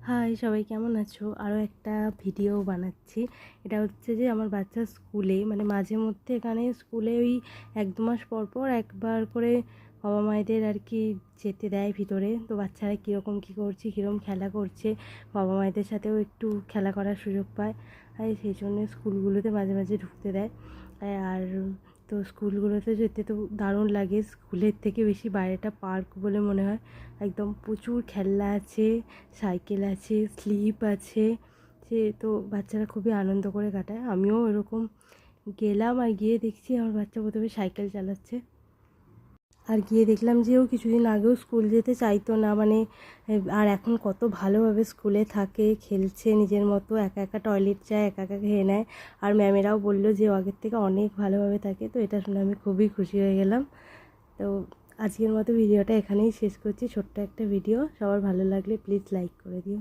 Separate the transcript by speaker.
Speaker 1: High সবাই, কেমন আছো? আরও একটা ভিডিও বানাচ্ছি। এটা হচ্ছে যে আমার বাচ্চার স্কুলে, মানে মাঝে মধ্যে এখানে স্কুলে ওই 1-2 মাস পর পর একবার করে বাবা মায়েদের আর কি যেতে দেয় ভিতরে। তো বাচ্চারা কীরকম কী করছে, কীরকম খেলা করছে, বাবা মায়েদের সাথেও একটু খেলা করার সুযোগ পায়। আর সেই জন্য স্কুলগুলোতে মাঝে মাঝে ঢুকতে দেয়। আর তো স্কুলগুলোতে যেতে তো দারুণ লাগে। স্কুলের থেকে বেশি বাইরেটা পার্ক বলে মনে হয়। একদম প্রচুর খেলনা আছে, সাইকেল আছে, স্লিপ আছে। সে তো বাচ্চারা খুবই আনন্দ করে কাটায়। আমিও এরকম গেলাম আর গিয়ে দেখছি আমার বাচ্চা প্রথমে সাইকেল চালাচ্ছে। আর গিয়ে দেখলাম যে ও কিছুদিন আগেও স্কুল যেতে চাইতো না, মানে আর এখন কত ভালোভাবে স্কুলে থাকে, খেলছে নিজের মতো, একা একা টয়লেট যায়, একা একা খেয়ে নেয়। আর ম্যামেরাও বললো যে ও আগের থেকে অনেক ভালোভাবে থাকে। তো এটা শুনে আমি খুবই খুশি হয়ে গেলাম। তো আজকের মতো ভিডিওটা এখানেই শেষ করছি। ছোট্ট একটা ভিডিও, সবার ভালো লাগলে প্লিজ লাইক করে দিও।